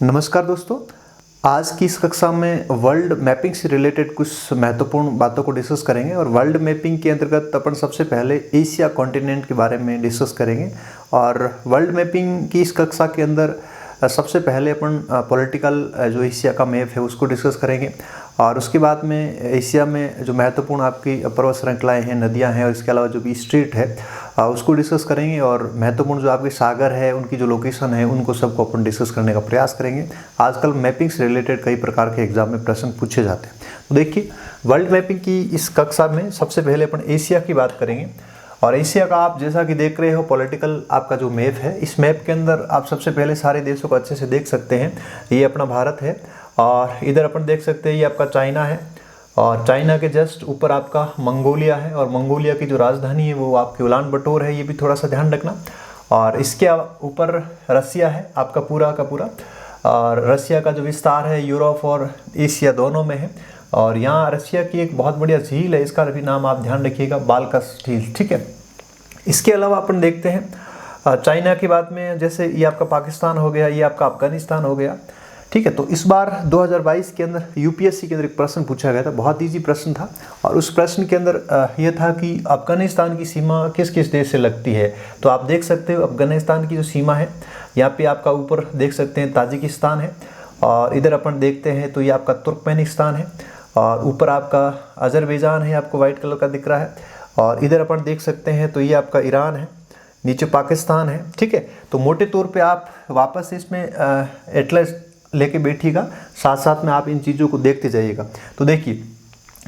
नमस्कार दोस्तों। आज की इस कक्षा में वर्ल्ड मैपिंग से रिलेटेड कुछ महत्वपूर्ण बातों को डिस्कस करेंगे और वर्ल्ड मैपिंग के अंतर्गत अपन सबसे पहले एशिया कॉन्टिनेंट के बारे में डिस्कस करेंगे। और वर्ल्ड मैपिंग की इस कक्षा के अंदर सबसे पहले अपन पॉलिटिकल जो एशिया का मैप है उसको डिस्कस करेंगे और उसके बाद में एशिया में जो महत्वपूर्ण आपकी पर्वत श्रृंखलाएँ हैं, नदियाँ हैं और इसके अलावा जो भी स्ट्रेट है उसको डिस्कस करेंगे और महत्वपूर्ण जो आपके सागर है उनकी जो लोकेशन है उनको सबको अपन डिस्कस करने का प्रयास करेंगे। आजकल मैपिंग से रिलेटेड कई प्रकार के एग्जाम में प्रश्न पूछे जाते हैं। तो देखिए, वर्ल्ड मैपिंग की इस कक्षा में सबसे पहले अपन एशिया की बात करेंगे। और एशिया का आप जैसा कि देख रहे हो पॉलिटिकल आपका जो मैप है, इस मैप के अंदर आप सबसे पहले सारे देशों को अच्छे से देख सकते हैं। ये अपना भारत है और इधर अपन देख सकते हैं ये आपका चाइना है और चाइना के जस्ट ऊपर आपका मंगोलिया है और मंगोलिया की जो राजधानी है वो आपकी उलान बटोर है, ये भी थोड़ा सा ध्यान रखना। और इसके ऊपर रसिया है आपका पूरा का पूरा, और रसिया का जो विस्तार है यूरोप और एशिया दोनों में है। और यहाँ रसिया की एक बहुत बढ़िया झील है, इसका भी नाम आप ध्यान रखिएगा, बालकस झील, ठीक है। इसके अलावा अपन देखते हैं चाइना की बात में, जैसे ये आपका पाकिस्तान हो गया, ये आपका अफगानिस्तान हो गया, ठीक है। तो इस बार 2022 के अंदर यूपीएससी के अंदर एक प्रश्न पूछा गया था, बहुत इजी प्रश्न था और उस प्रश्न के अंदर यह था कि अफगानिस्तान की सीमा किस किस देश से लगती है। तो आप देख सकते हो अफगानिस्तान की जो सीमा है यहाँ पे आपका ऊपर देख सकते हैं ताजिकिस्तान है और इधर अपन देखते हैं तो ये आपका तुर्कमेनिस्तान है और ऊपर आपका अजरबैजान है, आपको वाइट कलर का दिख रहा है। और इधर अपन देख सकते हैं तो ये आपका ईरान है, नीचे पाकिस्तान है, ठीक है। तो मोटे तौर पे आप वापस इसमें एटलस लेके बैठिएगा, साथ साथ में आप इन चीज़ों को देखते जाइएगा। तो देखिए,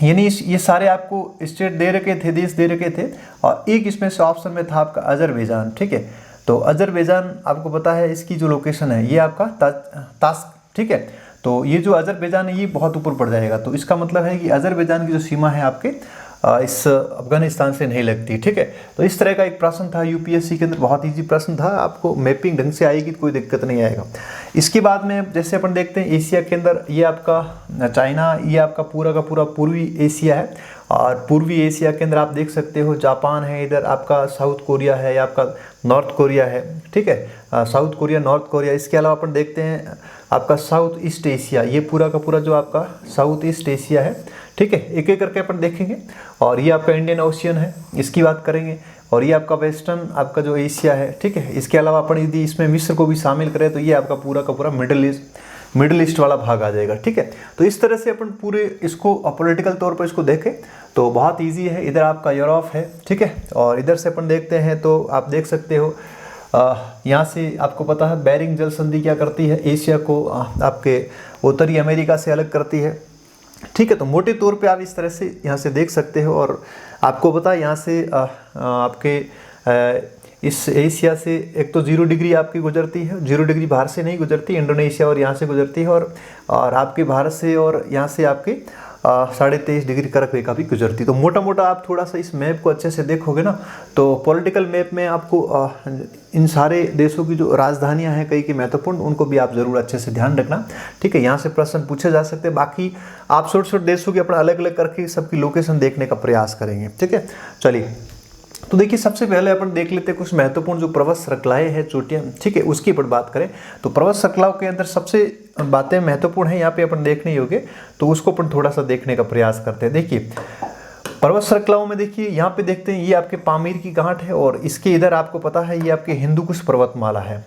यानी ये सारे आपको स्टेट दे रखे थे, देश दे रखे थे और एक इसमें से ऑप्शन में था आपका अजरबैजान, ठीक है। तो अजरबैजान आपको पता है इसकी जो लोकेशन है ये आपका तास्क, ठीक है। तो ये जो अजरबैजान है ये बहुत ऊपर पड़ जाएगा, तो इसका मतलब है कि अजरबैजान की जो सीमा है आपके इस अफगानिस्तान से नहीं लगती, ठीक है। तो इस तरह का एक प्रश्न था यूपीएससी के अंदर, बहुत इजी प्रश्न था, आपको मैपिंग ढंग से आएगी तो कोई दिक्कत नहीं आएगा। इसके बाद में जैसे अपन देखते हैं एशिया के अंदर ये आपका चाइना, ये आपका पूरा का पूरा पूर्वी एशिया है और पूर्वी एशिया के अंदर आप देख सकते हो जापान है, इधर आपका साउथ कोरिया है या आपका नॉर्थ कोरिया है, ठीक है, साउथ कोरिया, नॉर्थ कोरिया। इसके अलावा अपन देखते हैं आपका साउथ ईस्ट एशिया, ये पूरा का पूरा जो आपका साउथ ईस्ट एशिया है, ठीक है। एक एक करके अपन देखेंगे। और ये आपका इंडियन ओशियन है, इसकी बात करेंगे। और ये आपका वेस्टर्न आपका जो एशिया है, ठीक है। इसके अलावा अपन यदि इसमें मिस्र को भी शामिल करें तो ये आपका पूरा का पूरा मिडिल ईस्ट वाला भाग आ जाएगा, ठीक है। तो इस तरह से अपन पूरे इसको पॉलिटिकल तौर पर इसको देखें तो बहुत ईजी है। इधर आपका यूरोप है, ठीक है। और इधर से अपन देखते हैं तो आप देख सकते हो यहाँ से आपको पता है बेरिंग जल संधि क्या करती है, एशिया को आपके उत्तरी अमेरिका से अलग करती है, ठीक है। तो मोटे तौर पे आप इस तरह से यहाँ से देख सकते हो। और आपको पता है यहाँ से आपके इस एशिया से एक तो 0 डिग्री आपकी गुजरती है, 0 डिग्री बाहर से नहीं गुजरती, इंडोनेशिया और यहाँ से गुजरती है और आपके भारत से और यहाँ से आपके 23.5 डिग्री कर्क रेखा भी गुजरती। तो मोटा मोटा आप थोड़ा सा इस मैप को अच्छे से देखोगे ना तो पॉलिटिकल मैप में आपको इन सारे देशों की जो राजधानियां हैं कई की महत्वपूर्ण, उनको भी आप जरूर अच्छे से ध्यान रखना, ठीक है। यहाँ से प्रश्न पूछे जा सकते हैं। बाकी आप छोटे देशों की अपना अलग अलग करके सबकी लोकेशन देखने का प्रयास करेंगे, ठीक है। चलिए, तो देखिए सबसे पहले अपन देख लेते हैं कुछ महत्वपूर्ण जो पर्वत श्रृंखलाएं हैं, चोटियां, ठीक है, उसकी पर बात करें तो पर्वत श्रृंखलाओं के अंदर सबसे बातें महत्वपूर्ण है यहाँ पे अपन देखने योग्य, तो उसको अपन थोड़ा सा देखने का प्रयास करते हैं। देखिए पर्वत श्रृंखलाओं में देखिए यहाँ पे देखते हैं ये आपके पामीर की गांठ है और इसके इधर आपको पता है ये आपके हिंदुकुश पर्वतमाला है,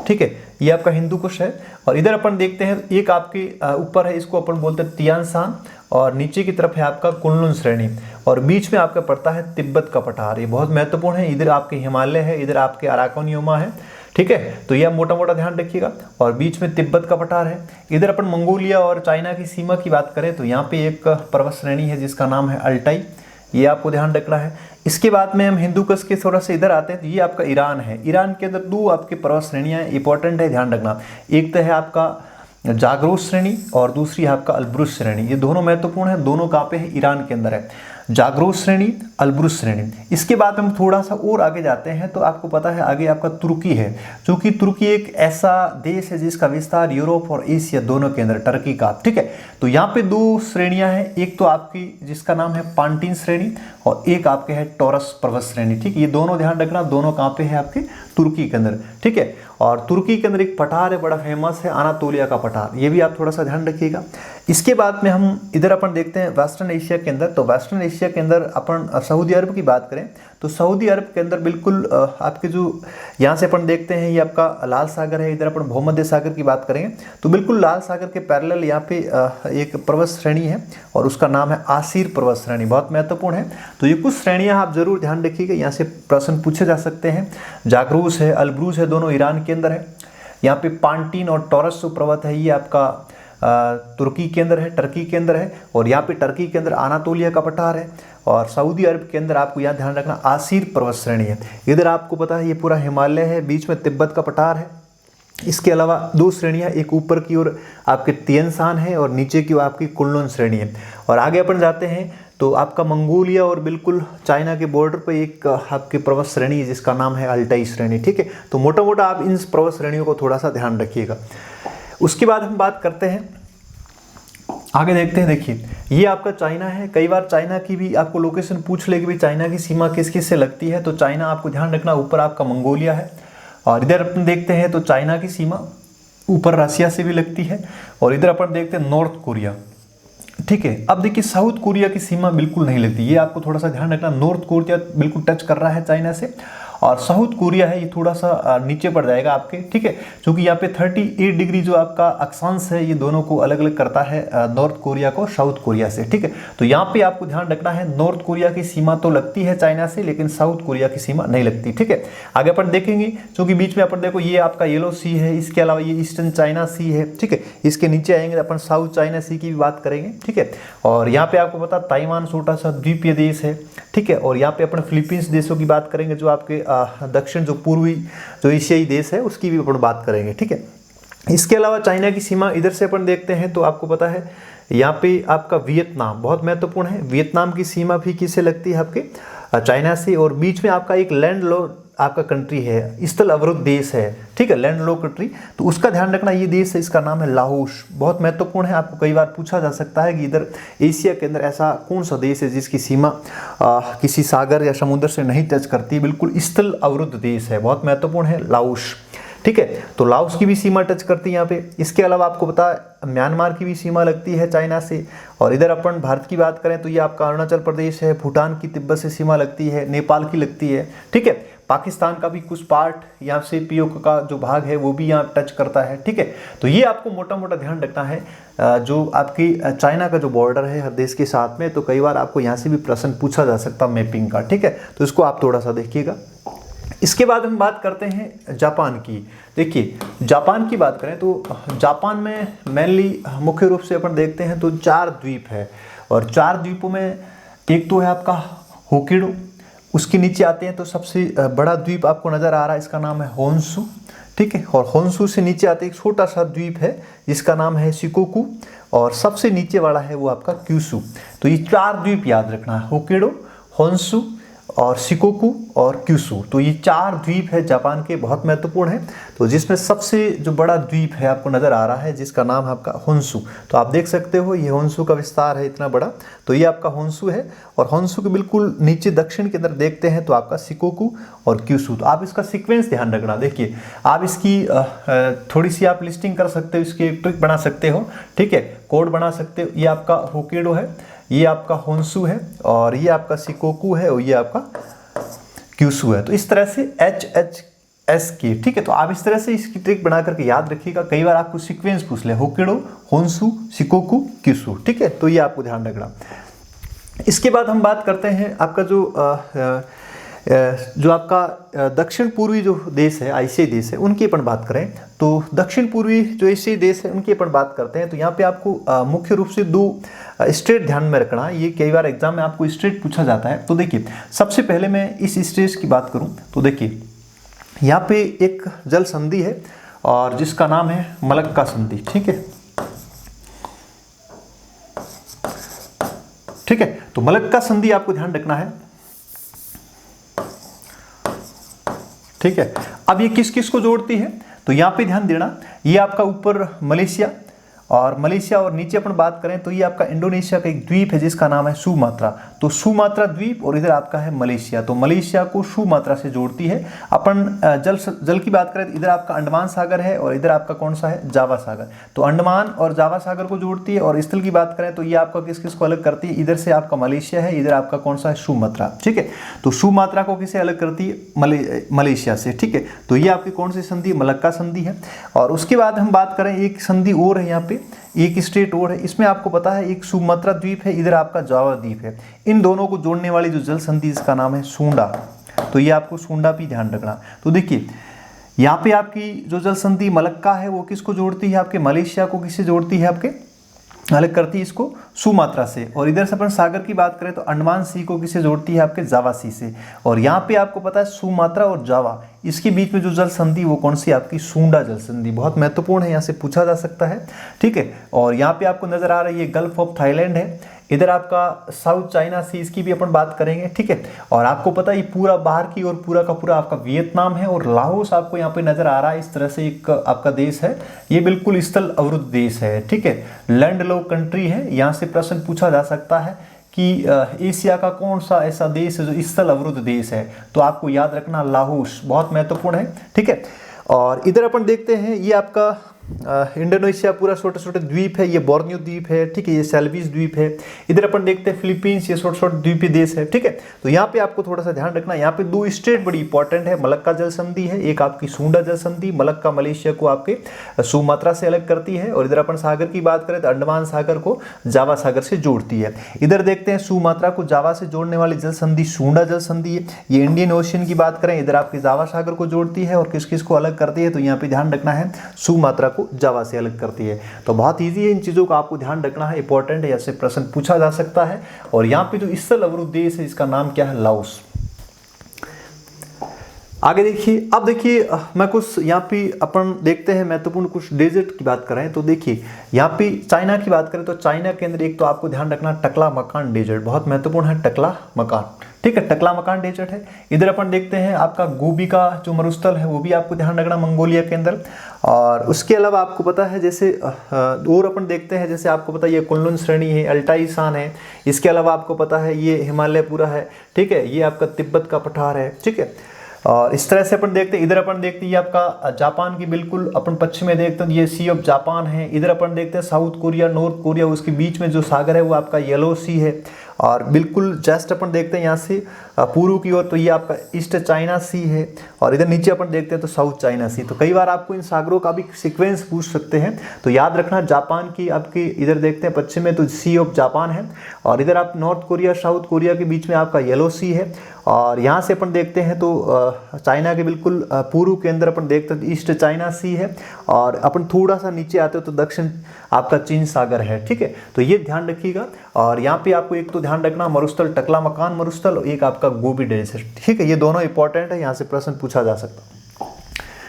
ठीक है, ये आपका हिंदुकुश है। और इधर अपन देखते हैं एक आपके ऊपर है, इसको अपन बोलते हैं तियानसान और नीचे की तरफ है आपका कुनलुन श्रेणी और बीच में आपका पड़ता है तिब्बत का पठार, ये बहुत महत्वपूर्ण है। इधर आपके हिमालय है, इधर आपके अराकोनियोमा है, ठीक है। तो यह मोटा मोटा ध्यान रखिएगा और बीच में तिब्बत का पठार है। इधर अपन मंगोलिया और चाइना की सीमा की बात करें तो यहाँ पे एक पर्वत श्रेणी है जिसका नाम है अल्टाई, ये आपको ध्यान रखना है। इसके बाद में हम हिंदुकुश के थोड़ा सा इधर आते हैं तो ये आपका ईरान है। ईरान के अंदर 2 आपके पर्वत श्रेणियाँ इंपॉर्टेंट है, ध्यान रखना। एक तो है आपका जाग्रोस श्रेणी और दूसरी है आपका अल्ब्रुज श्रेणी, ये दोनों महत्वपूर्ण है। दोनों कहाँ पे है? ईरान के अंदर है। जाग्रोस श्रेणी, अल्ब्रुस श्रेणी। इसके बाद हम थोड़ा सा और आगे जाते हैं तो आपको पता है आगे आपका तुर्की है, क्योंकि तुर्की एक ऐसा देश है जिसका विस्तार यूरोप और एशिया दोनों के अंदर, टर्की का, ठीक है। तो यहाँ पे दो श्रेणियां हैं, एक तो आपकी जिसका नाम है पांटीन श्रेणी और एक आपके है टॉरस पर्वत श्रेणी, ठीक है। ये दोनों ध्यान रखना, दोनों कहाँ पे है आपके तुर्की के अंदर, ठीक है। और तुर्की के अंदर एक पठार है बड़ा फेमस है, अनातोलिया का पठार, ये भी आप थोड़ा सा ध्यान रखिएगा। इसके बाद में हम इधर अपन देखते हैं वेस्टर्न एशिया के अंदर। तो वेस्टर्न एशिया के अंदर अपन सऊदी अरब की बात करें तो सऊदी अरब के अंदर बिल्कुल आपके जो यहाँ से अपन देखते हैं ये आपका लाल सागर है, इधर अपन भूमध्य सागर की बात करेंगे तो बिल्कुल लाल सागर के पैरेलल यहाँ पे एक पर्वत श्रेणी है और उसका नाम है आसीर पर्वत श्रेणी, बहुत महत्वपूर्ण है। तो ये कुछ श्रेणियाँ आप जरूर ध्यान रखिएगा, यहाँ से प्रश्न पूछे जा सकते हैं। जाग्रूस है, अल्ब्रूज है, दोनों ईरान के अंदर है। यहाँ पे पांटीन और टॉरस जो पर्वत है ये आपका तुर्की के अंदर है, टर्की के अंदर है। और यहाँ पे टर्की के अंदर अनातोलिया का पठार है और सऊदी अरब के अंदर आपको यहाँ ध्यान रखना आसीर पर्वत श्रेणी है। इधर आपको पता है ये पूरा हिमालय है, बीच में तिब्बत का पठार है। इसके अलावा दो श्रेणियाँ, एक ऊपर की ओर आपके तिएन शान है और नीचे की ओर आपकी कुनलुन श्रेणी है। और आगे अपन जाते हैं तो आपका मंगोलिया और बिल्कुल चाइना के बॉर्डर पे एक आपकी पर्वत श्रेणी है जिसका नाम है अल्टाई श्रेणी, ठीक है। तो मोटा मोटा आप इन पर्वत श्रेणियों को थोड़ा सा ध्यान रखिएगा। उसके बाद हम बात करते हैं, आगे देखते हैं। देखिए ये आपका चाइना है, कई बार चाइना की भी आपको लोकेशन पूछ ले कि भाई चाइना की सीमा किस किस से लगती है। तो चाइना आपको ध्यान रखना, ऊपर आपका मंगोलिया है और इधर अपन देखते हैं तो चाइना की सीमा ऊपर रसिया से भी लगती है और इधर अपन देखते हैं नॉर्थ कोरिया, ठीक है। अब देखिए साउथ कोरिया की सीमा बिल्कुल नहीं लगती, ये आपको थोड़ा सा ध्यान रखना। नॉर्थ कोरिया बिल्कुल टच कर रहा है चाइना से और साउथ कोरिया है ये थोड़ा सा नीचे पड़ जाएगा आपके, ठीक है। क्योंकि यहाँ पे 38 डिग्री जो आपका अक्षांश है ये दोनों को अलग अलग करता है, नॉर्थ कोरिया को साउथ कोरिया से, ठीक है। तो यहाँ पे आपको ध्यान रखना है नॉर्थ कोरिया की सीमा तो लगती है चाइना से लेकिन साउथ कोरिया की सीमा नहीं लगती, ठीक है। आगे अपन देखेंगे क्योंकि बीच में अपन देखो ये आपका येलो सी है, इसके अलावा ये ईस्टर्न चाइना सी है, ठीक है। इसके नीचे आएंगे अपन साउथ चाइना सी की भी बात करेंगे, ठीक है। और यहाँ पे आपको पता ताइवान छोटा सा द्वीपीय देश है, ठीक है। और यहाँ पे अपन फिलीपींस देशों की बात करेंगे जो आपके दक्षिण जो पूर्वी जो एशियाई देश है उसकी भी अपन बात करेंगे, ठीक है। इसके अलावा चाइना की सीमा इधर से अपन देखते हैं तो आपको पता है यहाँ पे आपका वियतनाम बहुत महत्वपूर्ण है। वियतनाम की सीमा भी किससे लगती है आपके चाइना से और बीच में आपका एक लैंड लॉक आपका कंट्री है, स्थल अवरुद्ध देश है, ठीक है, लैंड लॉक कंट्री। तो उसका ध्यान रखना, ये देश है इसका नाम है लाओस, बहुत महत्वपूर्ण है। आपको कई बार पूछा जा सकता है कि इधर एशिया के अंदर ऐसा कौन सा देश है जिसकी सीमा किसी सागर या समुद्र से नहीं टच करती, बिल्कुल स्थल अवरुद्ध देश है, बहुत महत्वपूर्ण है लाओस, ठीक है। तो लाओस की भी सीमा टच करती है यहाँ पे। इसके अलावा आपको पता है म्यांमार की भी सीमा लगती है चाइना से। और इधर अपन भारत की बात करें तो ये आपका अरुणाचल प्रदेश है, भूटान की तिब्बत से सीमा लगती है, नेपाल की लगती है, ठीक है। पाकिस्तान का भी कुछ पार्ट यहाँ से पीओके का जो भाग है वो भी यहाँ टच करता है, ठीक है। तो ये आपको मोटा मोटा ध्यान रखना है जो आपकी चाइना का जो बॉर्डर है हर देश के साथ में। तो कई बार आपको यहाँ से भी प्रश्न पूछा जा सकता मैपिंग का, ठीक है। तो इसको आप थोड़ा सा देखिएगा। इसके बाद हम बात करते हैं जापान की। देखिए जापान की बात करें तो जापान में मेनली मुख्य रूप से अपन देखते हैं तो 4 द्वीप है और 4 द्वीपों में एक तो है आपका होक्काइडो, उसके नीचे आते हैं तो सबसे बड़ा द्वीप आपको नज़र आ रहा है, इसका नाम है होन्शु, ठीक है। और होन्शु से नीचे आते एक छोटा सा द्वीप है जिसका नाम है शिकोकू और सबसे नीचे वाला है वो आपका क्यूशु। तो ये 4 द्वीप याद रखना है, होक्काइडो, होन्शु और शिकोकू और क्यूशु। तो ये 4 द्वीप है जापान के, बहुत महत्वपूर्ण है। तो जिसमें सबसे जो बड़ा द्वीप है आपको नज़र आ रहा है जिसका नाम है आपका होन्शु। तो आप देख सकते हो ये होन्शु का विस्तार है इतना बड़ा, तो ये आपका होन्शु है। और होन्शु के बिल्कुल नीचे दक्षिण के अंदर देखते हैं तो आपका शिकोकू और क्यूशु। तो आप इसका सीक्वेंस ध्यान रखना। देखिए आप इसकी थोड़ी सी आप लिस्टिंग कर सकते हो, इसकी ट्रिक बना सकते हो, ठीक है, कोड बना सकते हो। ये आपका होक्काइडो है, ये आपका होन्शु है और ये आपका शिकोकू है और ये आपका क्यूशु है। तो इस तरह से HHS की, ठीक है। तो आप इस तरह से इसकी ट्रिक बना करके याद रखिएगा। कई बार आपको सीक्वेंस पूछ ले, होक्काइडो, होन्शु, शिकोकू, क्यूशु, ठीक है। तो ये आपको ध्यान रखना। इसके बाद हम बात करते हैं आपका जो आपका दक्षिण पूर्वी जो देश है, एशियाई देश है, उनकी अपन बात करें तो दक्षिण पूर्वी जो एशियाई देश है उनकी अपन बात करते हैं। तो यहाँ पे आपको मुख्य रूप से 2 स्टेट ध्यान में रखना है। ये कई बार एग्जाम में आपको स्टेट पूछा जाता है। तो देखिए सबसे पहले मैं इस स्टेट की बात करूँ तो देखिए यहाँ पे एक जल संधि है और जिसका नाम है मलक्का संधि, ठीक है। ठीक है। तो मलक्का संधि आपको ध्यान रखना है, ठीक है। अब ये किस किस को जोड़ती है, तो यहां पे ध्यान देना, ये आपका ऊपर मलेशिया और नीचे अपन बात करें तो ये आपका इंडोनेशिया का एक द्वीप है जिसका नाम है सुमात्रा। तो सुमात्रा द्वीप और इधर आपका है मलेशिया, तो मलेशिया को सुमात्रा से जोड़ती है। अपन जल की बात करें तो इधर आपका अंडमान सागर है और इधर आपका कौन सा है, जावा सागर। तो अंडमान और जावा सागर को जोड़ती है। और स्थल की बात करें तो ये आपका किस किस को अलग करती है, इधर से आपका मलेशिया है, इधर आपका कौन सा है, सुमात्रा, ठीक है। तो सुमात्रा को किसे अलग करती है, मलेशिया से, ठीक है। तो ये आपकी कौन सी संधि, मलक्का संधि है। और उसके बाद हम बात करें एक संधि और है, यहाँ पे एक स्टेट और है, इसमें आपको पता है एक सुमात्रा द्वीप है, इधर आपका जावा द्वीप है। इन दोनों को जोड़ने वाली जो जल संधि इसका नाम है सूंडा। तो ये आपको सूंडा भी ध्यान रखना। तो देखिए यहाँ पे आपकी जो जल संधि मलक्का है वो किसको जोड़ती है, आपके मलेशिया को किससे जोड़ती है, आपके अलग करती है इसको सुमात्रा से। और इधर से अपन सागर की बात करें तो अंडमान सी को किसे जोड़ती है, आपके जावा सी से। और यहाँ पे आपको पता है सुमात्रा और जावा इसके बीच में जो जल संधि वो कौन सी, आपकी सूंडा जल संधि, बहुत महत्वपूर्ण है, यहाँ से पूछा जा सकता है, ठीक है। और यहाँ पे आपको नजर आ रही है गल्फ ऑफ थाईलैंड है, इधर आपका साउथ चाइना सी, इसकी भी अपन बात करेंगे, ठीक है। और आपको पता है ये पूरा बाहर की और पूरा का पूरा आपका वियतनाम है। और लाओस आपको यहाँ पे नजर आ रहा है, इस तरह से एक आपका देश है, ये बिल्कुल स्थल अवरुद्ध देश है, ठीक है, लैंड लॉक कंट्री है। यहाँ से प्रश्न पूछा जा सकता है कि एशिया का कौन सा ऐसा देश है जो स्थल अवरुद्ध देश है, तो आपको याद रखना लाओस, बहुत महत्वपूर्ण है, ठीक है। और इधर अपन देखते हैं ये आपका इंडोनेशिया पूरा छोटे छोटे द्वीप है, ये बोर्नियो द्वीप है, ठीक है, ये सेल्विस द्वीप है। इधर अपन देखते हैं फिलीपींस, ये छोटे छोटे द्वीपीय देश है, ठीक है। तो यहाँ पे आपको थोड़ा सा ध्यान रखना, यहाँ पे दो स्टेट बड़ी इंपॉर्टेंट है, मलक्का जल संधि है, एक आपकी सूंडा जल संधि, मलक्का मलेशिया को आपके सुमात्रा से अलग करती है। और इधर अपन सागर की बात करें तो अंडमान सागर को जावा सागर से जोड़ती है। इधर देखते हैं सुमात्रा को जावा से जोड़ने वाली जल संधि सूंडा जल संधि है। ये इंडियन ओशियन की बात करें, इधर आपकी जावा सागर को जोड़ती है और किस किस को अलग करती है, तो यहाँ पे ध्यान रखना है सुमात्रा को जावा से अलग करती है। तो बहुत इजी है, इन चीजों का आपको ध्यान रखना है, इंपॉर्टेंट है, ऐसे प्रश्न पूछा जा सकता है। और यहाँ पे जो स्थल अवरुद्ध देश है इसका नाम क्या है, लाओस। आगे देखिए, अब देखिए मैं कुछ यहाँ पे अपन देखते हैं महत्वपूर्ण कुछ डेजर्ट की बात करें तो देखिए यहाँ पे चाइना की बात करें तो चाइना के अंदर एक तो आपको ध्यान रखना टकला मकान डेजर्ट, बहुत महत्वपूर्ण है टकला मकान, ठीक है, टकला मकान डेजर्ट है। इधर अपन देखते हैं आपका गोबी का जो मरुस्थल है वो भी आपको ध्यान रखना मंगोलिया के अंदर। और उसके अलावा आपको पता है जैसे और अपन देखते हैं जैसे आपको पता है ये कुनलुन श्रेणी है, अल्टाई शान है, इसके अलावा आपको पता है ये हिमालय पूरा है, ठीक है, ये आपका तिब्बत का पठार है, ठीक है। और इस तरह से अपन देखते हैं, इधर अपन देखते हैं ये आपका जापान की बिल्कुल अपन पश्चिम में देखते हैं ये सी ऑफ जापान है। इधर अपन देखते हैं साउथ कोरिया, नॉर्थ कोरिया, उसके बीच में जो सागर है वो आपका येलो सी है। और बिल्कुल जस्ट अपन देखते हैं यहाँ से पूर्व की ओर तो ये आपका ईस्ट चाइना सी है। और इधर नीचे अपन देखते हैं तो साउथ चाइना सी। तो कई बार आपको इन सागरों का भी सीक्वेंस पूछ सकते हैं, तो याद रखना जापान की आपकी इधर देखते हैं पश्चिम में तो सी ऑफ जापान है। और इधर आप नॉर्थ कोरिया साउथ कोरिया के बीच में आपका येलो सी है। और यहाँ से अपन देखते हैं तो चाइना के बिल्कुल पूर्व के अंदर अपन देखते हैं तो ईस्ट चाइना सी है। और अपन थोड़ा सा नीचे आते हो तो दक्षिण आपका चीन सागर है, ठीक है। तो ये ध्यान रखिएगा। और यहाँ पे आपको एक तो ध्यान रखना मरुस्थल टकला मकान मरुस्थल और एक आपका गोबी डेजर्ट, ठीक है, ये दोनों इंपॉर्टेंट है, यहाँ से प्रश्न पूछा जा सकता है।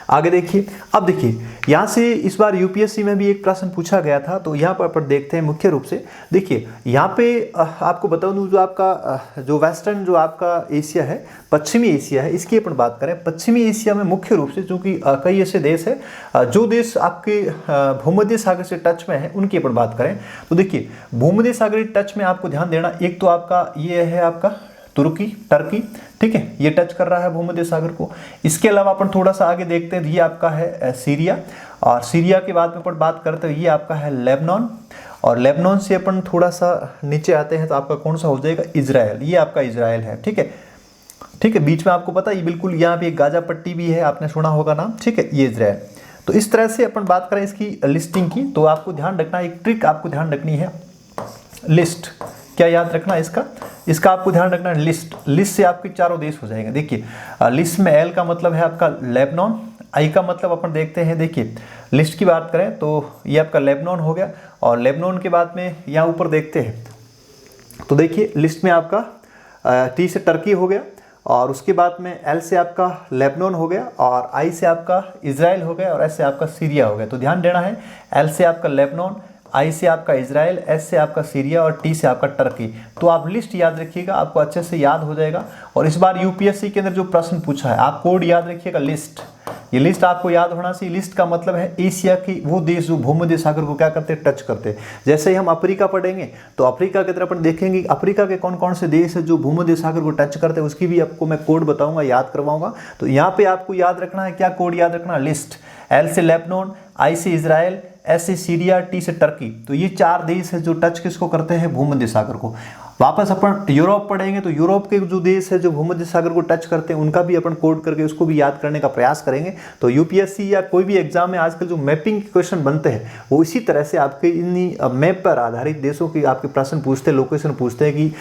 आगे देखिए, अब देखिए यहाँ से इस बार यूपीएससी में भी एक प्रश्न पूछा गया था, तो यहाँ पर अपन देखते हैं मुख्य रूप से देखिए यहाँ पे आपको बता दूँ जो आपका जो वेस्टर्न जो आपका एशिया है, पश्चिमी एशिया है, इसकी अपन बात करें पश्चिमी एशिया में मुख्य रूप से चूँकि कई ऐसे देश है जो देश आपके भूमध्य सागर से टच में है उनकी अपन बात करें तो देखिए भूमध्य सागरीय टच में आपको ध्यान देना, एक तो आपका ये है आपका टर्की, ठीक है, ये टच कर रहा है भूमध्य सागर को। इसके अलावा अपन थोड़ा सा आगे देखते हैं, ये आपका है सीरिया। और सीरिया के बाद में अपन बात करते हैं ये आपका है लेबनान। और लेबनान से अपन थोड़ा सा नीचे आते हैं तो आपका कौन सा हो जाएगा, इजराइल, ये आपका इजराइल है, ठीक है, ठीक है। बीच में आपको पता है ये बिल्कुल यहाँ पे गाजा पट्टी भी है, आपने सुना होगा नाम, ठीक है, ये इजराइल। तो इस तरह से अपन बात करें इसकी लिस्टिंग की, तो आपको ध्यान रखना एक ट्रिक आपको ध्यान रखनी है, लिस्ट क्या याद रखना इसका आपको ध्यान रखना है लिस्ट से आपके चारों देश हो जाएंगे। देखिए लिस्ट में एल का मतलब है आपका लेबनान, आई का मतलब अपन देखते हैं, देखिए लिस्ट की बात करें तो ये आपका लेबनान हो गया। और लेबनान के बाद में यहाँ ऊपर देखते हैं तो देखिए लिस्ट में आपका टी से टर्की हो गया। और उसके बाद में एल से आपका लेबनान हो गया और आई से आपका इजराइल हो गया और एस से आपका सीरिया हो गया। तो ध्यान देना है एल से आपका लेबनान, आई से आपका इजराइल, एस से आपका सीरिया और टी से आपका टर्की। तो आप लिस्ट याद रखिएगा, आपको अच्छे से याद हो जाएगा। और इस बार यूपीएससी के अंदर जो प्रश्न पूछा है, आप कोड याद रखिएगा लिस्ट, ये लिस्ट आपको याद होना चाहिए। लिस्ट का मतलब है एशिया की वो देश जो भूमध्य सागर को क्या करते हैं, टच करते हैं। जैसे ही हम अफ्रीका पढ़ेंगे तो अफ्रीका की तरफ अपन देखेंगे अफ्रीका के कौन कौन से देश है जो भूमध्य सागर को टच करते हैं, उसकी भी आपको मैं कोड बताऊंगा, याद करवाऊंगा। तो यहाँ पे आपको याद रखना है, क्या कोड याद रखना, लिस्ट। एल से लेबनान, आई से इजराइल, एस से सीरिया, टी से टर्की। तो ये 4 देश है जो टच किसको करते हैं, भूमध्य सागर को। वापस अपन यूरोप पढ़ेंगे तो यूरोप के जो देश है जो भूमध्य सागर को टच करते हैं उनका भी अपन कोड करके उसको भी याद करने का प्रयास करेंगे। तो यूपीएससी या कोई भी एग्जाम में आजकल जो मैपिंग के क्वेश्चन बनते हैं वो इसी तरह से आपके इन्हीं मैप पर आधारित देशों की आपके प्रश्न पूछते हैं, लोकेशन पूछते हैं कि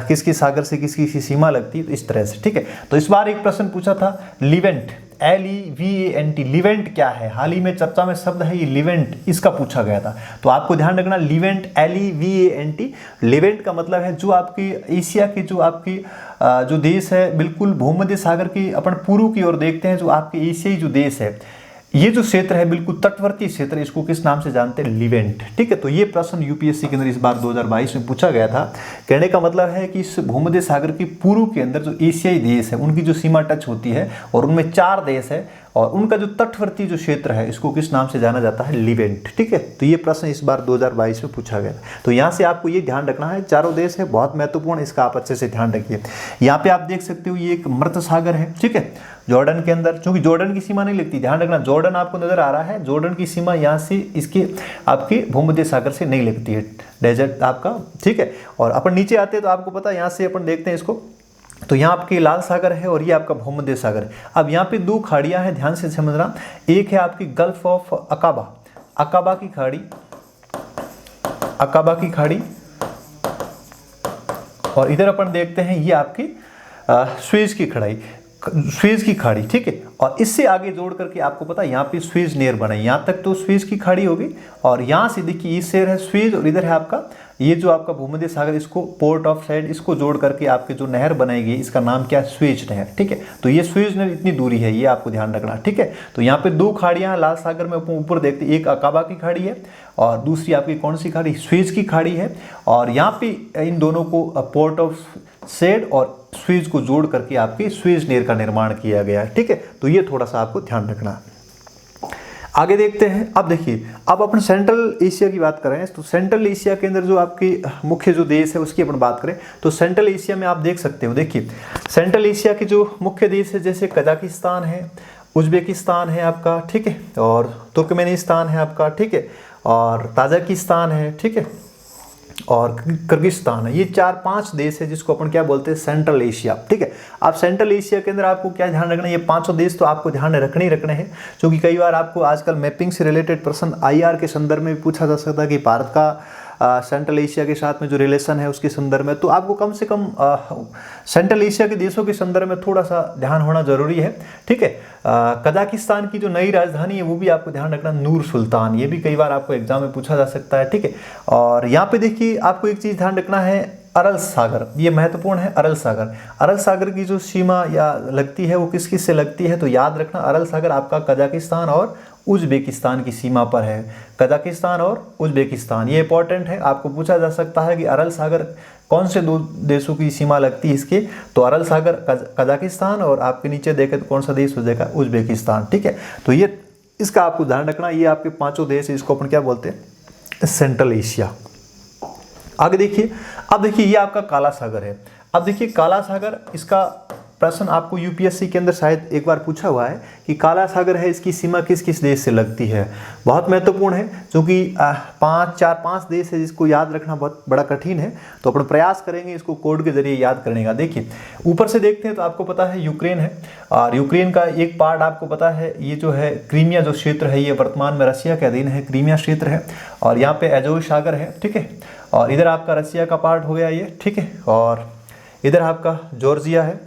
किस किस सागर से किस किस की सीमा लगती है, तो इस तरह से, ठीक है। तो इस बार एक प्रश्न पूछा था लिवेंट, LEVANT, लिवेंट क्या है, हाल ही में चर्चा में शब्द है ये लिवेंट, इसका पूछा गया था। तो आपको ध्यान रखना लिवेंट, LEVANT, लिवेंट का मतलब है जो आपकी एशिया की जो आपकी जो देश है बिल्कुल भूमध्य सागर की अपन पूर्व की ओर देखते हैं, जो आपके एशियाई जो देश है, ये जो क्षेत्र है बिल्कुल तटवर्ती क्षेत्र, इसको किस नाम से जानते हैं, लिवेंट, ठीक है। तो ये प्रश्न यूपीएससी के अंदर इस बार 2022 में पूछा गया था। कहने का मतलब है कि इस भूमध्य सागर की पूर्व के अंदर जो एशियाई देश है उनकी जो सीमा टच होती है और उनमें 4 देश है और उनका जो तटवर्ती जो क्षेत्र है इसको किस नाम से जाना जाता है, लिवेंट, ठीक है। तो ये प्रश्न इस बार 2022 में पूछा गया। तो यहाँ से आपको ये ध्यान रखना है, 4 देश है, बहुत महत्वपूर्ण, इसका आप अच्छे से ध्यान रखिए। यहाँ पे आप देख सकते हो ये एक मृत सागर है, ठीक है, जॉर्डन के अंदर, क्योंकि जॉर्डन की सीमा नहीं लगती, ध्यान रखना, जॉर्डन आपको नजर आ रहा है, जॉर्डन की सीमा यहाँ से इसके आपकी भूमध्य सागर से नहीं लगती है, डेजर्ट आपका, ठीक है। और अपन नीचे आते हैं तो आपको पता है यहाँ से अपन देखते हैं इसको, तो यहाँ आपकी लाल सागर है और ये आपका भूमध्य सागर है। अब यहाँ पे 2 खाड़ियाँ हैं, ध्यान से समझना, एक है आपकी गल्फ ऑफ अकाबा, अकाबा की खाड़ी, अकाबा की खाड़ी, और इधर अपन देखते हैं ये आपकी स्वेज की खाड़ी, स्वेज की खाड़ी, ठीक है। और इससे आगे जोड़ करके आपको पता है यहाँ पे स्वेज नहर बनाई, यहाँ तक तो स्वेज की खाड़ी होगी और यहाँ से देखिए इस शेर है स्वेज और इधर है आपका ये जो आपका भूमध्य सागर, इसको पोर्ट ऑफ साइड, इसको जोड़ करके आपके जो नहर बनाएगी इसका नाम क्या है, स्वेज नहर, ठीक है। तो ये स्वेज नहर इतनी दूरी है, ये आपको ध्यान रखना, ठीक है। तो यहाँ पे 2 खाड़ियाँ लाल सागर में ऊपर देखते, एक अकाबा की खाड़ी है और दूसरी आपकी कौन सी खाड़ी, स्वेज की खाड़ी है। और यहाँ पे इन दोनों को पोर्ट ऑफ सेड और स्वेज को जोड़ करके आपकी स्वेज नहर का निर्माण किया गया है, ठीक है। तो ये थोड़ा सा आपको ध्यान रखना है। आगे देखते हैं, अब देखिए, अब अपन सेंट्रल एशिया की बात करें तो सेंट्रल एशिया के अंदर जो आपकी मुख्य जो देश है उसकी अपन बात करें तो सेंट्रल एशिया में आप देख सकते हो, देखिए सेंट्रल एशिया के जो मुख्य देश है जैसे कजाकिस्तान है, उज्बेकिस्तान है आपका, ठीक है, और तुर्कमेनिस्तान है आपका, ठीक है, और ताजिकिस्तान है, ठीक है, और किर्गिस्तान है। ये 4-5 देश है जिसको अपन क्या बोलते हैं, सेंट्रल एशिया, ठीक है। आप सेंट्रल एशिया के अंदर आपको क्या ध्यान रखना है, ये 5 देश तो आपको ध्यान रखने ही रखने हैं, क्योंकि कई बार आपको आजकल मैपिंग से रिलेटेड प्रश्न IR के संदर्भ में भी पूछा जा सकता है कि भारत का सेंट्रल एशिया के साथ में जो रिलेशन है उसके संदर्भ में, तो आपको कम से कम सेंट्रल एशिया के देशों के संदर्भ में थोड़ा सा ध्यान होना जरूरी है, ठीक है। कजाकिस्तान की जो नई राजधानी है वो भी आपको ध्यान रखना, नूर सुल्तान, ये भी कई बार आपको एग्जाम में पूछा जा सकता है, ठीक है। और यहाँ पे देखिए आपको एक चीज़ ध्यान रखना है, अरल सागर, ये महत्वपूर्ण है, अरल सागर, अरल सागर की जो सीमा या लगती है वो किस किस से लगती है, तो याद रखना अरल सागर आपका कजाकिस्तान और उज्बेकिस्तान की सीमा पर है, कजाकिस्तान और उज्बेकिस्तान, ये इंपॉर्टेंट है, आपको पूछा जा सकता है कि अरल सागर कौन से 2 देशों की सीमा लगती है इसके, तो अरल सागर कजाकिस्तान और आपके नीचे देखें तो कौन सा देश हो जाएगा, उज्बेकिस्तान, ठीक है। तो ये इसका आपको ध्यान रखना, ये आपके 5 देश है, इसको अपन क्या बोलते हैं, सेंट्रल एशिया। आगे देखिए, अब देखिए ये आपका काला सागर है। अब देखिए काला सागर, इसका प्रश्न आपको यूपीएससी के अंदर शायद एक बार पूछा हुआ है कि काला सागर है, इसकी सीमा किस किस देश से लगती है, बहुत महत्वपूर्ण है, क्योंकि 4-5 देश है जिसको याद रखना बहुत बड़ा कठिन है, तो अपन प्रयास करेंगे इसको कोड के जरिए याद करने का। देखिए ऊपर से देखते हैं तो आपको पता है यूक्रेन है, और यूक्रेन का एक पार्ट आपको पता है, ये जो है क्रीमिया जो क्षेत्र है ये वर्तमान में रसिया के अधीन है, क्रीमिया क्षेत्र है, और यहाँ पे अजोय सागर है, ठीक है, और इधर आपका रसिया का पार्ट हो गया ये, ठीक है, और इधर आपका जॉर्जिया है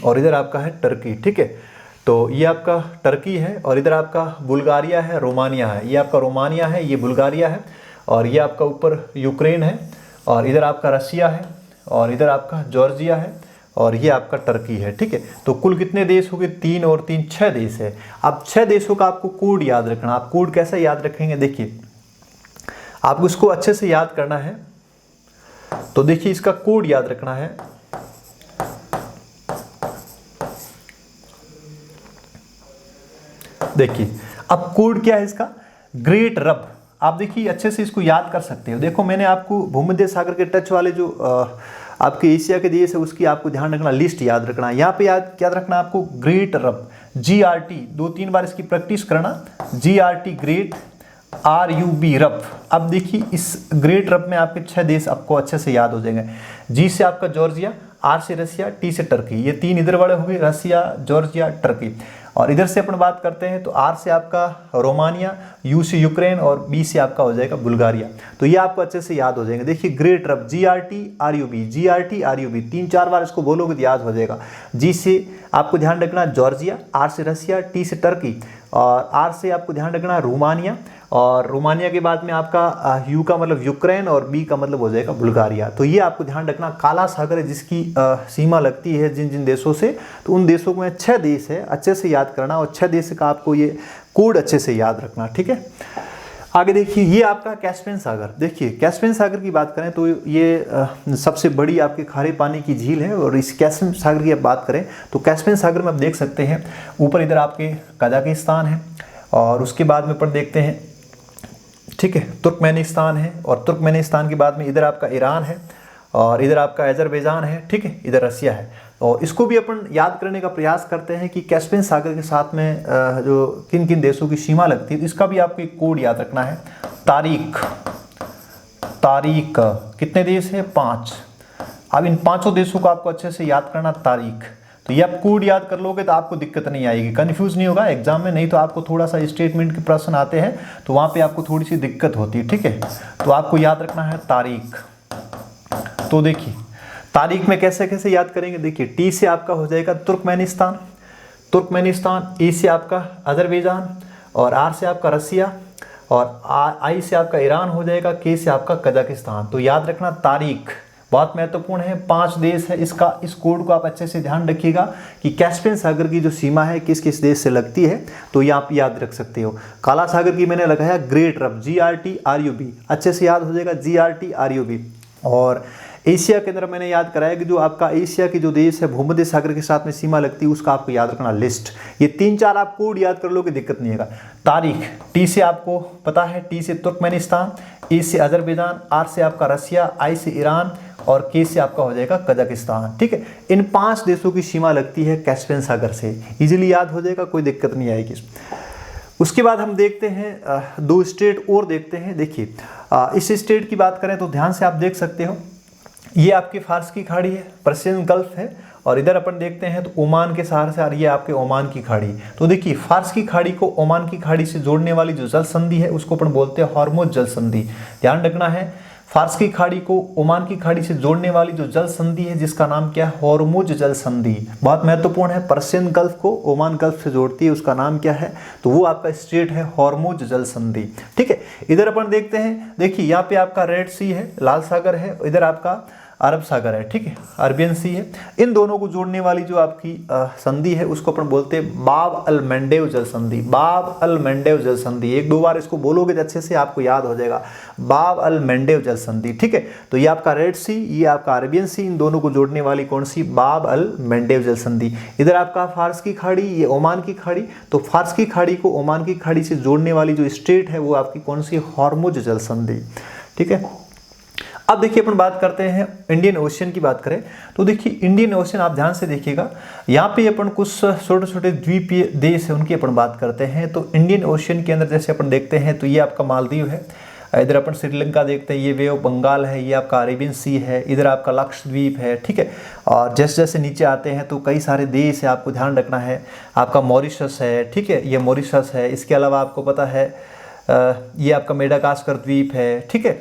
और इधर आपका है टर्की, ठीक है। तो ये आपका टर्की है और इधर आपका बुल्गारिया है, रोमानिया है, ये आपका रोमानिया है, ये बुल्गारिया है, और ये आपका ऊपर यूक्रेन है, और इधर आपका रसिया है, और इधर आपका जॉर्जिया है, और ये आपका टर्की है, ठीक है। तो कुल कितने देश हो गए, 3 और 3 6 देश है। अब 6 देशों का आपको कोड याद रखना, आप कोड कैसे याद रखेंगे, देखिए आपको इसको अच्छे से याद करना है। तो देखिए इसका कोड याद रखना है। देखिए अब कोड क्या है इसका, ग्रेट रब। आप देखिए अच्छे से इसको याद कर सकते हो। देखो मैंने आपको भूमध्य सागर के टच वाले जो आपके एशिया के देश है उसकी आपको ध्यान रखना, लिस्ट याद रखना। यहाँ पे याद रखना आपको ग्रेट रब, GRT, 2-3 बार इसकी प्रैक्टिस करना। GRT ग्रेट, RUB रब। अब देखिए इस ग्रेट रब में आपके 6 देश आपको अच्छे से याद हो जाएंगे। G से आपका जॉर्जिया, R से रसिया, T से टर्की, ये 3 इधर वाले हो गए, रसिया, जॉर्जिया, टर्की। और इधर से अपन बात करते हैं तो R से आपका रोमानिया, U से यूक्रेन और B से आपका हो जाएगा बुल्गारिया। तो ये आपको अच्छे से याद हो जाएंगे। देखिए ग्रेट रब, GRT RUB, GRT RUB, 3-4 बार इसको बोलोगे तो याद हो जाएगा। G से आपको ध्यान रखना जॉर्जिया, R से रसिया, T से टर्की और R से आपको ध्यान रखना रोमानिया, और रोमानिया के बाद में आपका U का मतलब यूक्रेन और B का मतलब हो जाएगा बुल्गारिया। तो ये आपको ध्यान रखना। काला सागर है जिसकी सीमा लगती है जिन जिन देशों से, तो उन देशों में 6 देश है, अच्छे से याद करना और 6 देश का आपको ये कोड अच्छे से याद रखना, ठीक है। आगे देखिए ये आपका कैस्पियन सागर। देखिए कैस्पियन सागर की बात करें तो ये सबसे बड़ी आपके खारे पानी की झील है। और इस कैस्पियन सागर की आप बात करें तो कैस्पियन सागर में आप देख सकते हैं ऊपर इधर आपके कजाकिस्तान है और उसके बाद में अपन देखते हैं, ठीक है, तुर्कमेनिस्तान है और तुर्कमेनिस्तान के बाद में इधर आपका ईरान है और इधर आपका अजरबैजान है, ठीक है, इधर रसिया है। और इसको भी अपन याद करने का प्रयास करते हैं कि कैस्पियन सागर के साथ में जो किन किन देशों की सीमा लगती है, तो इसका भी आपको एक कोड याद रखना है। तारीख कितने देश है, 5। अब इन 5 देशों को आपको अच्छे से याद करना तारीख। तो ये आप कोड याद कर लोगे तो आपको दिक्कत नहीं आएगी, कंफ्यूज नहीं होगा एग्जाम में। नहीं तो आपको थोड़ा सा स्टेटमेंट के प्रश्न आते हैं तो वहाँ पे आपको थोड़ी सी दिक्कत होती है, ठीक है। तो आपको याद रखना है तारीख। तो देखिए तारीख में कैसे कैसे याद करेंगे, देखिए T से आपका हो जाएगा तुर्कमेनिस्तान, A से आपका अजरबैजान और R से आपका रसिया और I से आपका ईरान हो जाएगा, K से आपका कजाकिस्तान। तो याद रखना तारीख बहुत महत्वपूर्ण है। 5 देश है, इसका इस कोड को आप अच्छे से ध्यान रखिएगा कि कैस्पियन सागर की जो सीमा है किस किस देश से लगती है, तो ये आप याद रख सकते हो। काला सागर की मैंने लगाया ग्रेट रब, GRT RUB, अच्छे से याद हो जाएगा GRT RUB। और एशिया के अंदर मैंने याद कराया कि जो आपका एशिया की जो देश है भूमध्य सागर के साथ में सीमा लगती है उसका आपको याद रखना लिस्ट। ये 3-4 आप कोड याद कर लोगे दिक्कत नहीं होगा। तारीख T से आपको पता है, T से तुर्कमेनिस्तान, A से अजरबैजान, R से आपका रसिया, I से ईरान और K से आपका हो जाएगा कजाकिस्तान, ठीक है। इन 5 देशों की सीमा लगती है कैस्पियन सागर से, इजीली याद हो जाएगा, कोई दिक्कत नहीं आएगी। उसके बाद हम देखते हैं 2 स्टेट और देखते हैं। देखिए इस स्टेट की बात करें तो ध्यान से आप देख सकते हो, ये आपकी फारस की खाड़ी है, पर्शियन गल्फ है और इधर अपन देखते हैं तो ओमान के सहारे से आ रही है आपके ओमान की खाड़ी। तो देखिए फारस की खाड़ी को ओमान की खाड़ी से जोड़ने वाली जो जल संधि है उसको अपन बोलते हैं हॉर्मुज जल संधि। ध्यान रखना है, फारस की खाड़ी को ओमान की खाड़ी से जोड़ने वाली जो जल संधि है जिसका नाम क्या है, हॉर्मुज जल संधि, बहुत महत्वपूर्ण है। पर्शियन गल्फ को ओमान गल्फ से जोड़ती है, उसका नाम क्या है, तो वो आपका स्टेट है हॉर्मुज जल संधि, ठीक है। इधर अपन देखते हैं, देखिए यहाँ पे आपका रेड सी है, लाल सागर है, इधर आपका अरब सागर है, ठीक है, अरबियन सी है। इन दोनों को जोड़ने वाली जो आपकी संधि है उसको अपन बोलते हैं बाब अल मंडेव जल संधि। बाब अल मंडेव जल संधि, 1-2 बार इसको बोलोगे तो अच्छे से आपको याद हो जाएगा, बाब अल मंडेव जल संधि, ठीक है। तो ये आपका रेड सी, ये आपका अरबियन सी, इन दोनों को जोड़ने वाली कौन सी, बाब अल मंडेव जल संधि। इधर आपका फारस की खाड़ी, ये ओमान की खाड़ी, तो फारस की खाड़ी को ओमान की खाड़ी से जोड़ने वाली जो स्टेट है वो आपकी कौन सी, हॉर्मुज जल संधि, ठीक है। अब देखिए अपन बात करते हैं इंडियन ओशियन की बात करें तो देखिए इंडियन ओशियन आप ध्यान से देखिएगा, यहाँ पे अपन कुछ छोटे छोटे द्वीपीय देश है उनकी अपन बात करते हैं। तो इंडियन ओशियन के अंदर जैसे अपन देखते हैं तो ये आपका मालदीव है, इधर अपन श्रीलंका देखते हैं, ये वे ऑफ बंगाल है, ये आपका अरेबियन सी है, इधर आपका लक्षद्वीप है, ठीक है। और जैसे जैसे नीचे आते हैं तो कई सारे देश है, आपको ध्यान रखना है, आपका मॉरिशस है, ठीक है, ये मॉरिशस है। इसके अलावा आपको पता है ये आपका मेडागास्कर द्वीप है, ठीक है।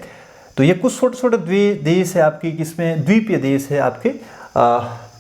तो ये कुछ छोटे छोटे देश है आपकी, किसमें, द्वीपीय देश है आपके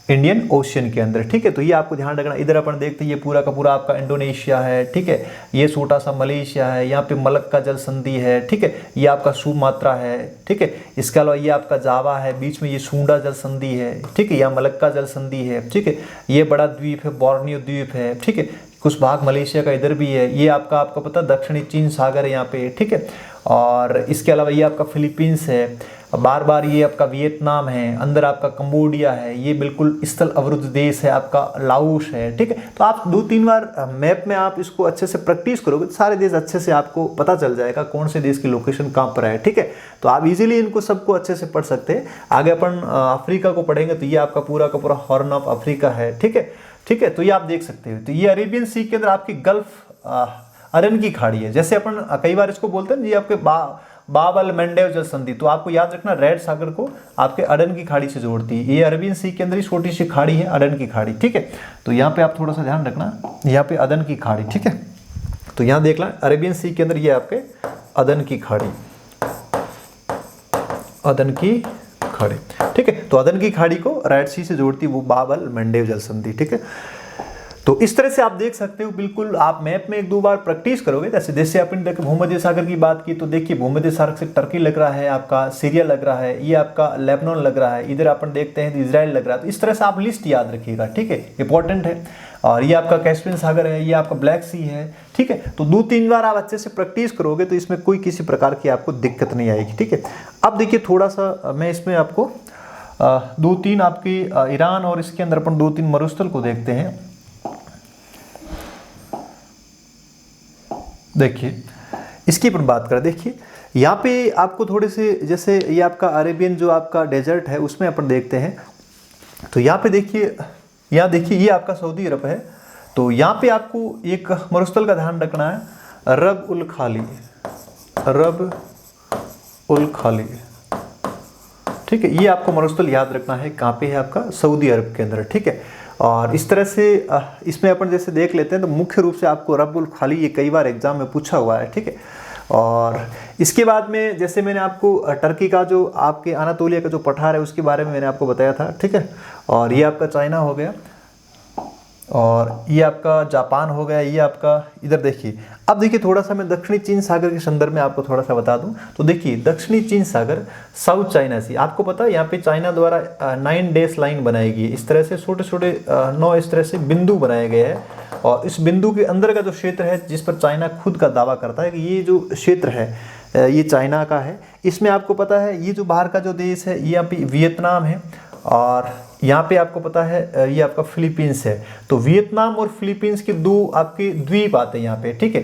इंडियन ओशियन के अंदर, ठीक है। तो ये आपको ध्यान रखना। इधर अपन देखते हैं ये पूरा का पूरा आपका इंडोनेशिया है, ठीक है, ये छोटा सा मलेशिया है, यहाँ पे मलक्का जल संधि है, ठीक है, ये आपका सुमात्रा है, ठीक है। इसके अलावा ये आपका जावा है, बीच में ये सूंडा जल संधि है, ठीक है, यहाँ मलक्का जल संधि है, ठीक है। ये बड़ा द्वीप है, बोर्नियो द्वीप है, ठीक है। कुछ भाग मलेशिया का इधर भी है, ये आपका पता दक्षिणी चीन सागर है यहाँ पे, ठीक है। और इसके अलावा ये आपका फिलीपींस है, बार बार ये आपका वियतनाम है, अंदर आपका कंबोडिया है, ये बिल्कुल स्थल अवरुद्ध देश है आपका लाओस है, ठीक है। तो आप 2-3 बार मैप में आप इसको अच्छे से प्रैक्टिस करोगे तो सारे देश अच्छे से आपको पता चल जाएगा कौन से देश की लोकेशन कहाँ पर है, ठीक है। तो आप इजीली इनको सबको अच्छे से पढ़ सकते हैं। आगे अपन अफ्रीका को पढ़ेंगे तो ये आपका पूरा का पूरा हॉर्न ऑफ अफ्रीका है, ठीक है, ठीक है। तो ये आप देख सकते हो। तो ये अरेबियन सी के अंदर आपकी गल्फ अरन की खाड़ी है, जैसे अपन कई बार इसको बोलते हैं ये आपके बाब अल मंडेव जल संधि, तो आपको याद रखना रेड सागर को आपके अडन की खाड़ी से जोड़ती है। ये अरेबियन सी के अंदर ही छोटी सी खाड़ी है, अडन की खाड़ी, ठीक है। तो यहाँ पे आप थोड़ा सा ध्यान रखना, यहाँ पे अदन की खाड़ी, ठीक है। तो यहाँ देख ला अरेबियन सी के अंदर ये आपके अदन की खाड़ी, अदन की खाड़ी, ठीक है। तो अदन की खाड़ी को रेड सी से जोड़ती वो बाब अल मंडेव जल संधि, ठीक है। तो इस तरह से आप देख सकते हो, बिल्कुल आप मैप में 1-2 बार प्रैक्टिस करोगे। जैसे अपन देखो भूमध्य सागर की बात की तो देखिए भूमध्य सागर से टर्की लग रहा है, आपका सीरिया लग रहा है, ये आपका लेबनान लग रहा है, इधर अपन देखते हैं तो इजराइल लग रहा है। तो इस तरह से आप लिस्ट याद रखिएगा, ठीक है, इंपॉर्टेंट है। और ये आपका कैस्पियन सागर है, ये आपका ब्लैक सी है, ठीक है। तो 2-3 बार आप अच्छे से प्रैक्टिस करोगे तो इसमें कोई किसी प्रकार की आपको दिक्कत नहीं आएगी, ठीक है। अब देखिए थोड़ा सा मैं इसमें आपको 2-3 आपकी ईरान और इसके अंदर अपन 2-3 मरुस्थल को देखते हैं। देखिए इसकी अपन बात करें, देखिए यहाँ पे आपको थोड़े से, जैसे ये आपका अरेबियन जो आपका डेजर्ट है उसमें अपन देखते हैं। तो यहाँ पे देखिए, यहाँ देखिए ये आपका सऊदी अरब है। तो यहाँ पे आपको एक मरुस्थल का ध्यान रखना है, रब उल खाली, रब उल खाली, ठीक है। ये आपको मरुस्थल याद रखना है, कहाँ पे है आपका सऊदी अरब के अंदर, ठीक है। और इस तरह से इसमें अपन जैसे देख लेते हैं तो मुख्य रूप से आपको रब उल खाली ये कई बार एग्जाम में पूछा हुआ है, ठीक है। और इसके बाद में जैसे मैंने आपको टर्की का जो आपके अनातोलिया का जो पठार है उसके बारे में मैंने आपको बताया था, ठीक है। और ये आपका चाइना हो गया, और ये आपका जापान हो गया, ये आपका इधर देखिए। अब देखिए थोड़ा सा मैं दक्षिणी चीन सागर के संदर्भ में आपको थोड़ा सा बता दूं तो देखिए दक्षिणी चीन सागर, साउथ चाइना सी, आपको पता है यहाँ पे चाइना द्वारा 9 डैश लाइन बनाई गई है। इस तरह से छोटे छोटे 9 इस तरह से बिंदु बनाए गए हैं। और इस बिंदु के अंदर का जो क्षेत्र है जिस पर चाइना खुद का दावा करता है कि ये जो क्षेत्र है ये चाइना का है, इसमें आपको पता है ये जो बाहर का जो देश है ये यहाँ पे वियतनाम है, और यहाँ पे आपको पता है ये आपका फिलीपींस है। तो वियतनाम और फिलीपींस के 2 आपके द्वीप आते हैं यहाँ पे, ठीक है।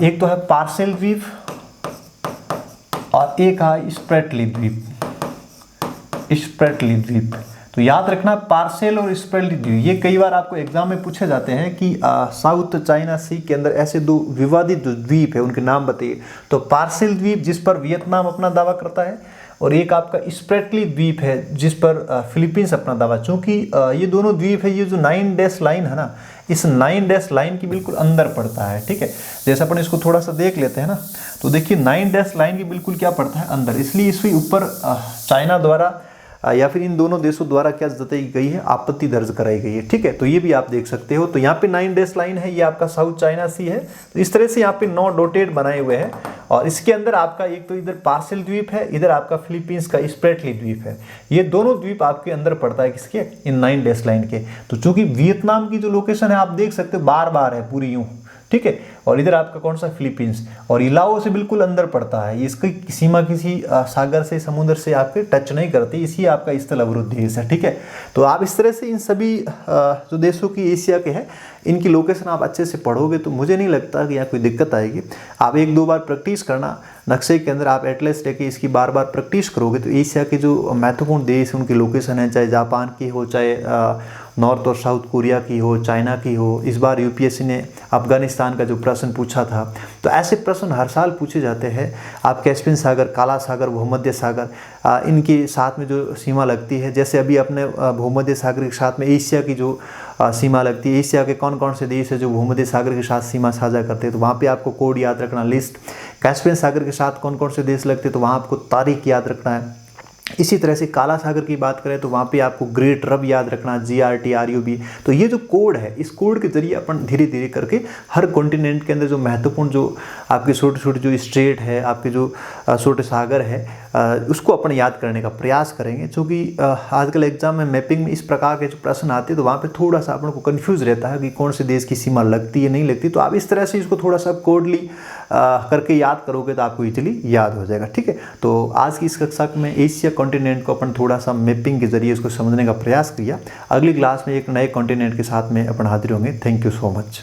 एक तो है पार्सेल द्वीप और एक है स्प्रेटली द्वीप, स्प्रेटली द्वीप। तो याद रखना पार्सेल और स्प्रेटली द्वीप ये कई बार आपको एग्जाम में पूछे जाते हैं कि साउथ चाइना सी के अंदर ऐसे 2 विवादित द्वीप है, उनके नाम बताइए। तो पार्सेल द्वीप जिस पर वियतनाम अपना दावा करता है, और एक आपका स्प्रेटली द्वीप है जिस पर फिलीपींस अपना दावा, चूंकि ये दोनों द्वीप है, ये जो 9 डैश लाइन है ना, इस 9 डैश लाइन की बिल्कुल अंदर पड़ता है, ठीक है। जैसे अपन इसको थोड़ा सा देख लेते हैं ना, तो देखिए 9 डैश लाइन की बिल्कुल क्या पड़ता है अंदर, इसलिए इसके ऊपर चाइना द्वारा या फिर इन दोनों देशों द्वारा क्या जताई गई है, आपत्ति दर्ज कराई गई है, ठीक है। तो ये भी आप देख सकते हो। तो यहाँ पे 9 डैश लाइन है, ये आपका साउथ चाइना सी है। तो इस तरह से यहाँ पे 9 डॉटेड बनाए हुए हैं, और इसके अंदर आपका एक तो इधर पार्सेल द्वीप है, इधर आपका फिलीपींस का स्प्रेटली द्वीप है। ये दोनों द्वीप आपके अंदर पड़ता है किसके, इन 9 डैश लाइन के। तो चूंकि वियतनाम की जो लोकेशन है आप देख सकते हो बार बार है पूरी यूं, ठीक है। और इधर आपका कौन सा फिलीपींस, और ये लाओ से बिल्कुल अंदर पड़ता है, इसकी सीमा किसी सागर से समुद्र से आपके टच नहीं करती, इसी आपका स्थल अवरुद्ध देश है, ठीक है। तो आप इस तरह से इन सभी जो देशों की एशिया के हैं इनकी लोकेशन आप अच्छे से पढ़ोगे तो मुझे नहीं लगता कि यहाँ कोई दिक्कत आएगी। आप 1-2 बार प्रैक्टिस करना, नक्शे के अंदर आप एटलस लेके इसकी बार बार प्रैक्टिस करोगे तो एशिया के जो महत्वपूर्ण देश उनकी लोकेशन है, चाहे जापान की हो, चाहे नॉर्थ और साउथ कोरिया की हो, चाइना की हो। इस बार यूपीएससी ने अफगानिस्तान का जो प्रश्न पूछा था, तो ऐसे प्रश्न हर साल पूछे जाते हैं। आप कैस्पियन सागर, काला सागर, भूमध्य सागर इनके साथ में जो सीमा लगती है, जैसे अभी अपने भूमध्य सागर के साथ में एशिया की जो सीमा लगती है, एशिया के कौन कौन से देश है जो भूमध्य सागर के साथ सीमा साझा करते हैं, तो वहाँ पे आपको कोड याद रखना, लिस्ट। कैस्पियन सागर के साथ कौन कौन से देश लगते हैं तो वहाँ आपको तारीख याद रखना है। इसी तरह से काला सागर की बात करें तो वहाँ पे आपको ग्रेट रब याद रखना, GRTRUB। तो ये जो कोड है, इस कोड के जरिए अपन धीरे धीरे करके हर कॉन्टिनेंट के अंदर जो महत्वपूर्ण जो आपके छोटे छोटे जो स्टेट है, आपके जो छोटे सागर है, उसको अपन याद करने का प्रयास करेंगे। क्योंकि आजकल एग्जाम में मैपिंग में इस प्रकार के जो प्रश्न आते हैं तो वहाँ पे थोड़ा सा अपन को कंफ्यूज रहता है कि कौन से देश की सीमा लगती है नहीं लगती। तो आप इस तरह से इसको थोड़ा सा कोडली करके याद करोगे तो आपको इजीली याद हो जाएगा। ठीक है, तो आज की इस कक्षा में एशिया कॉन्टिनेंट को अपन थोड़ा सा मैपिंग के जरिए इसको समझने का प्रयास किया। अगली क्लास में एक नए कॉन्टिनेंट के साथ में अपन हाजिर होंगे। Thank you so much.